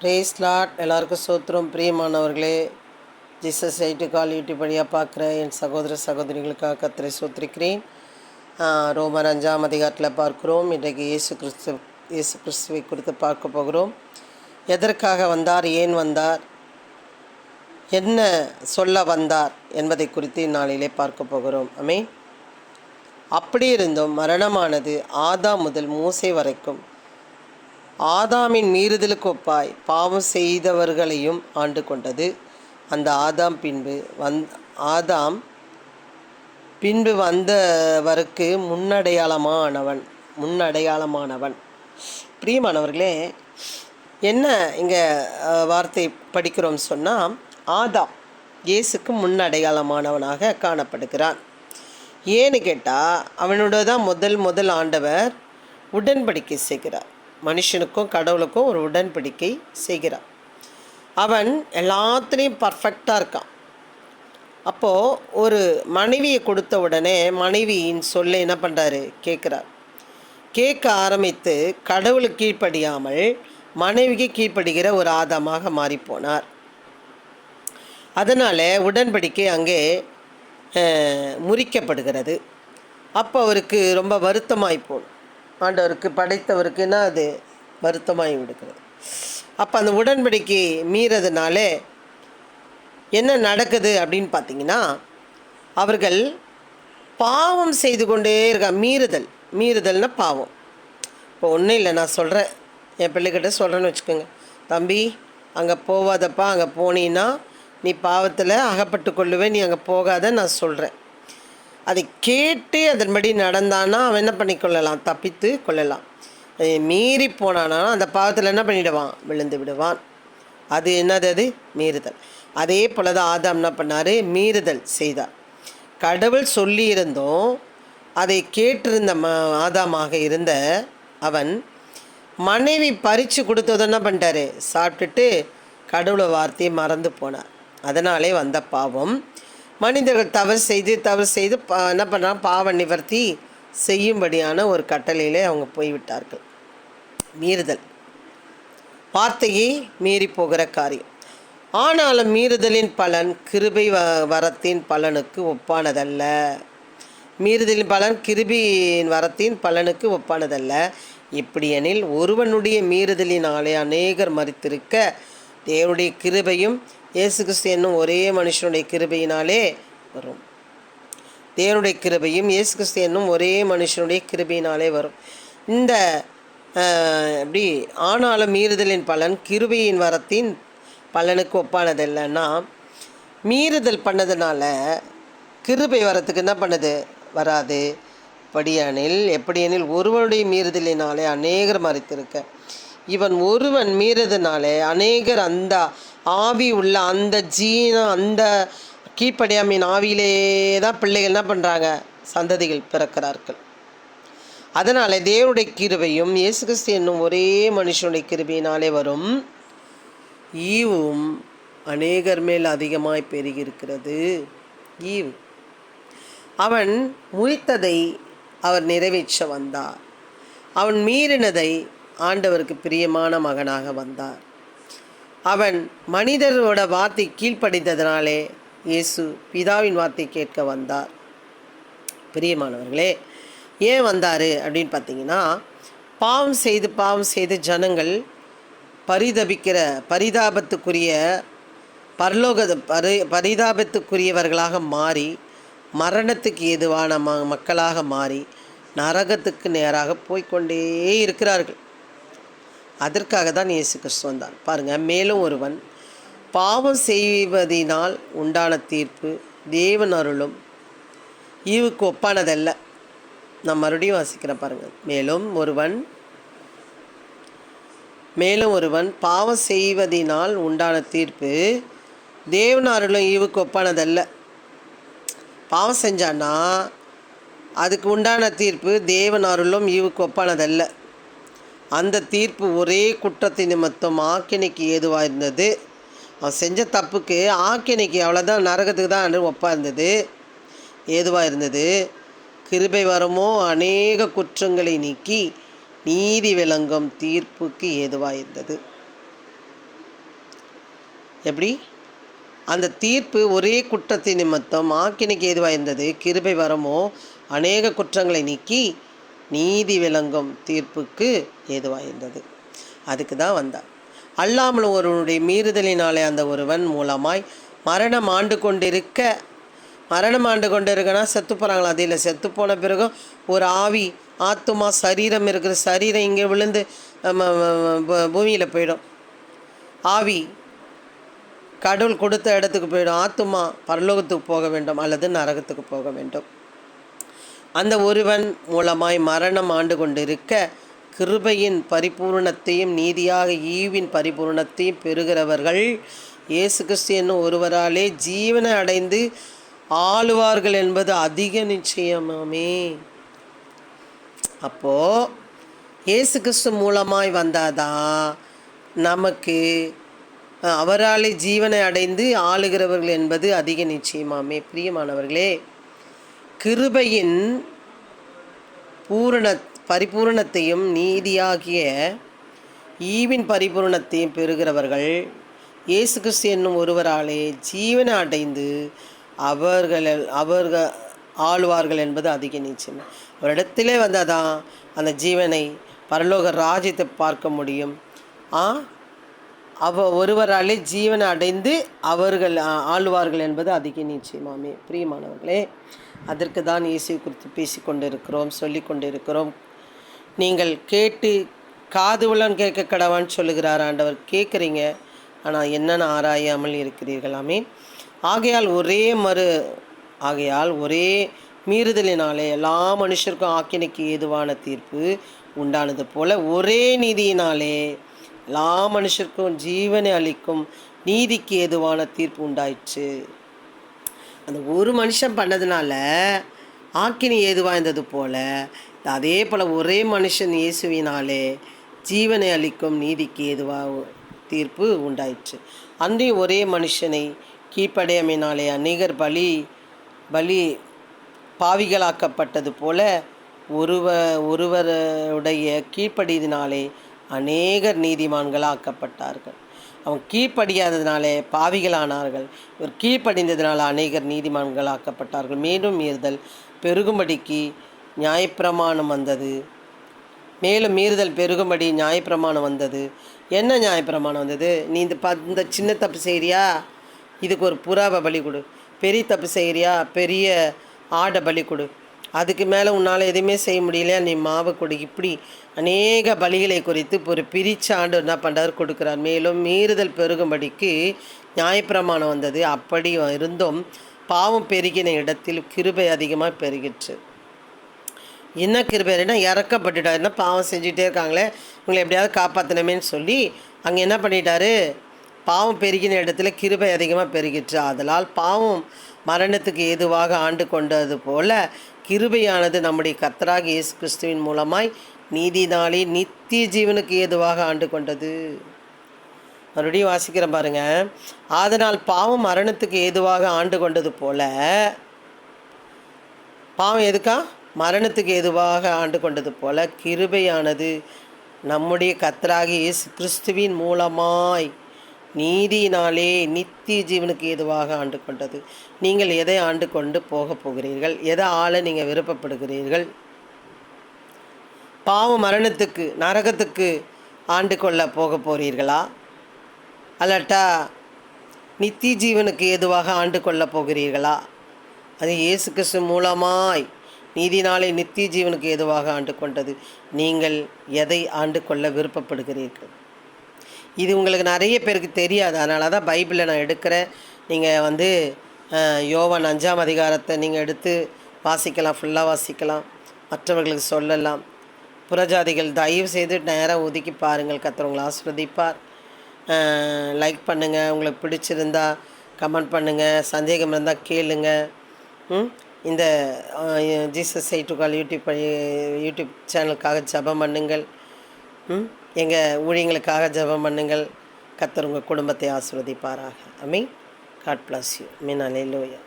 Brace lot. எல்லாருக்கும் சோத்திரம். பிரியமானவர்களே, ஜீசஸ் ஐட்டு கால் யூடியூப் வழியாக பார்க்குற என் சகோதர சகோதரிகளுக்காக கர்த்தரை சோத்திரிக்கிறேன். ரோமர் 5ஆம் அதிகாரத்தில் பார்க்குறோம். இன்றைக்கு இயேசு கிறிஸ்துவை குறித்து பார்க்க போகிறோம். எதற்காக வந்தார், ஏன் வந்தார், என்ன சொல்ல வந்தார் என்பதை குறித்து இந்நாளிலே பார்க்க போகிறோம். ஆமென். அப்படி இருந்தும் மரணமானது ஆதாம் முதல் மோசே வரைக்கும் ஆதாமின் மீறுதலுக்கு ஒப்பாய் பாவம் செய்தவர்களையும் ஆண்டு கொண்டது. அந்த ஆதாம் பின்பு வந்தவருக்கு முன்னடையாளமானவன். பிரியமானவர்களே, என்ன இங்கே வார்த்தை படிக்கிறோம் சொன்னால், ஆதாம் இயேசுக்கு முன்னடையாளமானவனாக காணப்படுகிறான். ஏன்னு கேட்டால், அவனோட தான் முதல் ஆண்டவர் உடன்படிக்கை செய்கிறார். மனுஷனுக்கும் கடவுளுக்கும் ஒரு உடன்படிக்கை செய்கிறான். அவன் எல்லாத்துலேயும் பர்ஃபெக்டாக இருக்கான். அப்போது ஒரு மனைவியை கொடுத்த உடனே மனைவியின் சொல்ல என்ன பண்ணுறாரு, கேட்க ஆரம்பித்து கடவுளுக்கு கீழ்ப்படியாமல் மனைவிக்கு கீழ்ப்படுகிற ஒரு ஆதாமாக மாறிப்போனார். அதனால் உடன்படிக்கை அங்கே முறிக்கப்படுகிறது. அப்போ அவருக்கு ரொம்ப வருத்தமாகி போகணும். ஆண்டவருக்கு படைத்தவருக்குன்னா அது வருத்தமாகி விடுகிறது. அப்போ அந்த உடன்படிக்கை மீறதுனால என்ன நடக்குது அப்படின்னு பார்த்தீங்கன்னா, அவர்கள் பாவம் செய்து கொண்டே இருக்காங்க. மீறுதல்னால் பாவம். இப்போ ஒன்றும் இல்லை, நான் சொல்கிறேன், என் பிள்ளைகிட்ட சொல்கிறேன்னு வச்சுக்கோங்க, தம்பி அங்கே போகாதப்பா, அங்கே போனீன்னா நீ பாவத்தில் அகப்பட்டு கொள்ளுவேன், நீ அங்கே போகாத நான் சொல்கிறேன். அதை கேட்டு அதன்படி நடந்தானா அவன் என்ன பண்ணிக்கொள்ளலாம், தப்பித்து கொள்ளலாம். மீறி போனானா அந்த பாவத்தில் என்ன பண்ணிவிடுவான், விழுந்து விடுவான். அது என்னது, அது மீறுதல். அதே போல் தான் ஆதாம் என்ன பண்ணார், மீறுதல் செய்தார். கடவுள் சொல்லியிருந்தோம், அதை கேட்டிருந்த ஆதாமாக இருந்த அவன் மனைவி பறித்து கொடுத்தது என்ன பண்ணிட்டாரு, சாப்பிட்டுட்டு கடவுளை வார்த்தையை மறந்து போனார். அதனாலே வந்த பாவம். மனிதர்கள் தவறு செய்து என்ன பண்ணுறாங்க, பாவ நிவர்த்தி செய்யும்படியான ஒரு கட்டளையிலே அவங்க போய்விட்டார்கள். மீறுதல், வார்த்தையை மீறி போகிற காரியம். ஆனாலும் மீறுதலின் பலன் கிருபை வரத்தின் பலனுக்கு ஒப்பானதல்ல. மீறுதலின் பலன் கிருபையின் வரத்தின் பலனுக்கு ஒப்பானதல்ல. இப்படியெனில் ஒருவனுடைய மீறுதலினாலே அநேகர் மரித்திருக்க, தேவனுடைய கிருபையும் இயேசு கிறிஸ்து என்னும் ஒரே மனுஷனுடைய கிருபையினாலே வரும். தேவனுடைய கிருபையும் இயேசு கிறிஸ்து என்னும் ஒரே மனுஷனுடைய கிருபையினாலே வரும். இந்த எப்படி ஆனாலும் மீறுதலின் பலன் கிருபையின் வரத்தின் பலனுக்கு ஒப்பானது இல்லைன்னா, மீறுதல் பண்ணதுனால கிருபை வரத்துக்கு என்ன பண்ணுது, வராது. எப்படியெனில் ஒருவனுடைய மீறுதலினாலே அநேகர் மரித்திருக்க, இவன் ஒருவன் மீறதுனாலே அநேகர் அந்த ஆவி உள்ள அந்த அந்த கீழ்ப்படியாமையின் ஆவியிலே தான் பிள்ளைகள் என்ன பண்ணுறாங்க, சந்ததிகள் பிறக்கிறார்கள். அதனால் தேவனுடைய கிருபையும் இயேசு கிறிஸ்து என்னும் ஒரே மனுஷனுடைய கிருபையினாலே வரும் ஈவும் அநேகர் மேல் அதிகமாய் பெருகியிருக்கிறது. ஈவு, அவன் முறித்ததை அவர் நிறைவேற்ற வந்தார். அவன் மீறினதை ஆண்டவருக்கு பிரியமான மகனாக வந்தார். அவன் மனிதரோட வார்த்தை கீழ்ப்படிந்ததினாலே இயேசு பிதாவின் வார்த்தை கேட்க வந்தார். பிரியமானவர்களே, ஏன் வந்தார் அப்படின்னு பார்த்தீங்கன்னா, பாவம் செய்து ஜனங்கள் பரிதாபத்துக்குரியவர்களாக மாறி, மரணத்துக்கு ஏதுவான மக்களாக மாறி நரகத்துக்கு நேராக போய்கொண்டே இருக்கிறார்கள். அதற்காக தான் இயேசு கிறிஸ்து வந்தார். பாருங்கள், மேலும் ஒருவன் பாவம் செய்வதினால் உண்டான தீர்ப்பு தேவன் அருளும் ஈவுக்கு ஒப்பானதல்ல. நான் மறுபடியும் வாசிக்கிறேன் பாருங்கள். மேலும் ஒருவன் பாவம் செய்வதினால் உண்டான தீர்ப்பு தேவன் அருளும் ஈவுக்கு ஒப்பானதல்ல. பாவம் செஞ்சான்னா அதுக்கு உண்டான தீர்ப்பு தேவன் அருளும் ஈவுக்கு ஒப்பானதல்ல. அந்த தீர்ப்பு ஒரே குற்றத்தின் நிமித்தம் ஆக்கினைக்கு ஏதுவாக இருந்தது. அவன் செஞ்ச தப்புக்கு ஆக்கினைக்கு அவ்வளோதான், நரகத்துக்கு தான் ஒப்பாக இருந்தது, ஏதுவாக இருந்தது. கிருபை வரமோ அநேக குற்றங்களை நீக்கி நீதி விளங்கும் தீர்ப்புக்கு ஏதுவாக இருந்தது. எப்படி அந்த தீர்ப்பு ஒரே குற்றத்தின் நிமித்தம் ஆக்கினைக்கு ஏதுவாக இருந்தது. கிருபை வரமோ அநேக குற்றங்களை நீக்கி நீதி விளங்கும் தீர்ப்புக்கு ஏதுவாக இருந்தது. அதுக்கு தான் வந்தார். அல்லாமல் ஒருவனுடைய மீறுதலினாலே அந்த ஒருவன் மூலமாய் மரணம் ஆண்டு கொண்டிருக்கனா செத்து போகிறாங்களா? அது இல்லை. செத்து போன பிறகும் ஒரு ஆவி, ஆத்துமா, சரீரம் இருக்கிற சரீரம் இங்கே விழுந்து பூமியில் போயிடும். ஆவி கடவுள் கொடுத்த இடத்துக்கு போயிடும். ஆத்துமா பரலோகத்துக்கு போக வேண்டும் அல்லது நரகத்துக்கு போக வேண்டும். அந்த ஒருவன் மூலமாய் மரணம் ஆண்டு கொண்டிருக்க கிருபையின் பரிபூர்ணத்தையும் நீதியாக ஈவின் பரிபூர்ணத்தையும் பெறுகிறவர்கள் இயேசு கிறிஸ்து என்னும் ஒருவராலே ஜீவனை அடைந்து ஆளுவார்கள் என்பது அதிக நிச்சயமாமே. அப்போது இயேசு கிறிஸ்து மூலமாய் வந்தாதான் நமக்கு அவராலே ஜீவனை அடைந்து ஆளுகிறவர்கள் என்பது அதிக நிச்சயமாமே. பிரியமானவர்களே, கிருபையின் பரிபூரணத்தையும் நீதியாகிய ஈவின் பரிபூரணத்தையும் பெறுகிறவர்கள் இயேசு கிறிஸ்து என்னும் ஒருவராலே ஜீவனை அடைந்து அவர்கள் ஆளுவார்கள் என்பது அதிக நிச்சயம். ஒரு இடத்திலே வந்தால் தான் அந்த ஜீவனை பரலோக ராஜ்யத்தை பார்க்க முடியும். ஒருவராலே ஜீவனை அடைந்து அவர்கள் ஆளுவார்கள் என்பது அதிக நிச்சயமாமே. பிரியமானவர்களே, அதற்கு தான் இயேசுவை குறித்து பேசிக்கொண்டு இருக்கிறோம், சொல்லி கொண்டு இருக்கிறோம். நீங்கள் கேட்டு காது உள்ளவன் கேட்க கடவான்னு சொல்லுகிறார் ஆண்டவர். கேட்குறீங்க, ஆனால் என்னென்னு ஆராயாமல் இருக்கிறீர்களாமே. ஆகையால் ஒரே மீறுதலினாலே எல்லா மனுஷருக்கும் ஆக்கினைக்கு ஏதுவான தீர்ப்பு உண்டானது போல ஒரே நீதியினாலே எல்லா மனுஷருக்கும் ஜீவனை அளிக்கும் நீதிக்கு ஏதுவான தீர்ப்பு உண்டாயிற்று. அந்த ஒரு மனுஷன் பண்ணதுனால ஆக்கினி ஏதுவாக இருந்தது போல அதே போல் ஒரே மனுஷன் இயேசுவினாலே ஜீவனை அளிக்கும் நீதிக்கு ஏதுவாக தீர்ப்பு உண்டாயிற்று. அன்றையும் ஒரே மனுஷனை கீழ்ப்படையமையினாலே அநேகர் பாவிகளாக்கப்பட்டது போல ஒருவருடைய கீழ்ப்படியதினாலே அநேகர் நீதிமான்களாக்கப்பட்டார்கள். அவன் கீழ்ப்படியாததினாலே பாவிகளானார்கள். இவர் கீழ்ப்படிந்ததினால அநேகர் நீதிமான்களாக்கப்பட்டார்கள். மேலும் மீறுதல் பெருகும்படிக்கு நியாயப்பிரமாணம் வந்தது. மேலும் மீறுதல் பெருகும்படி நியாயப்பிரமாணம் வந்தது. என்ன நியாயப்பிரமாணம் வந்தது? நீ இந்த சின்ன தப்பு செய்கிறியா, இதுக்கு ஒரு புறாவை பலி கொடு. பெரிய தப்பு செய்கிறியா, பெரிய ஆடை பலி கொடு. அதுக்கு மேலே உன்னால் எதுவுமே செய்ய முடியலையா, நீ மாவு கொடு. இப்படி அநேக பலிகளை குறித்து ஒரு பிரித்த ஆண்டு என்ன பண்ணுறாரு, கொடுக்குறார். மேலும் மீறுதல் பெருகும்படிக்கு நியாயப்பிரமாணம் வந்தது. அப்படி இருந்தும் பாவம் பெருகின இடத்தில் கிருபை அதிகமாக பெருகிற்று. என்ன கிருபைனா இறக்கப்பட்டுட்டார். என்ன பாவம் செஞ்சுட்டே இருக்காங்களே, இவங்களை எப்படியாவது காப்பாற்றணுமேன்னு சொல்லி அங்கே என்ன பண்ணிட்டாரு, பாவம் பெருகின இடத்துல கிருபை அதிகமாக பெருகிற்று. அதனால் பாவம் மரணத்துக்கு ஏதுவாக ஆண்டு கொண்டது போல கிருபையானது நம்முடைய கர்த்தராகிய இயேசு கிறிஸ்துவின் மூலமாய் நீதினாலே நித்திய ஜீவனுக்கு ஏதுவாக ஆண்டு கொண்டது. மறுபடியும் வாசிக்கிறேன் பாருங்க. அதனால் பாவம் மரணத்துக்கு ஏதுவாக ஆண்டு கொண்டது போல, பாவம் எதுக்கா, மரணத்துக்கு ஏதுவாக ஆண்டு கொண்டது போல கிருபையானது நம்முடைய கர்த்தராகிய இயேசு கிறிஸ்துவின் மூலமாய் நீதியினாலே நித்திய ஜீவனுக்கு ஏதுவாக ஆண்டு கொண்டது. நீங்கள் எதை ஆண்டு கொண்டு போகிறீர்கள்? எதை ஆள நீங்கள் விருப்பப்படுகிறீர்கள்? பாவம் மரணத்துக்கு நரகத்துக்கு ஆண்டு கொள்ள போகிறீர்களா, அல்லட்டா நித்திய ஜீவனுக்கு ஏதுவாக ஆண்டு கொள்ள போகிறீர்களா? அது இயேசு கிறிஸ்து மூலமாய் நீதினாலே நித்திய ஜீவனுக்கு ஏதுவாக ஆண்டு கொண்டது. நீங்கள் எதை ஆண்டு கொள்ள விருப்பப்படுகிறீர்கள்? இது உங்களுக்கு நிறைய பேருக்கு தெரியாது. அதனால தான் பைபிளை நான் எடுக்கிறேன். நீங்கள் யோவான் 5ஆம் அதிகாரத்தை நீங்கள் எடுத்து வாசிக்கலாம், ஃபுல்லாக வாசிக்கலாம், மற்றவர்களுக்கு சொல்லலாம். புறஜாதிகள் தயவு செய்து நேரம் ஒதுக்கி பாருங்கள். கர்த்தர் உங்களை ஆசீர்வதிப்பார். லைக் பண்ணுங்கள், உங்களுக்கு பிடிச்சிருந்தா கமெண்ட் பண்ணுங்கள், சந்தேகம் இருந்தால் கேளுங்க. இந்த ஜீசஸ் சை டு கால் யூடியூப் சேனலுக்காக ஜெபம் பண்ணுங்கள். எங்கள் ஊழியங்களுக்காக ஜெபம் பண்ணுங்கள். கர்த்தர் உங்கள் குடும்பத்தை ஆசீர்வதிப்பாராக. ஆமென். God bless you. ஆமென். அல்லேலூயா.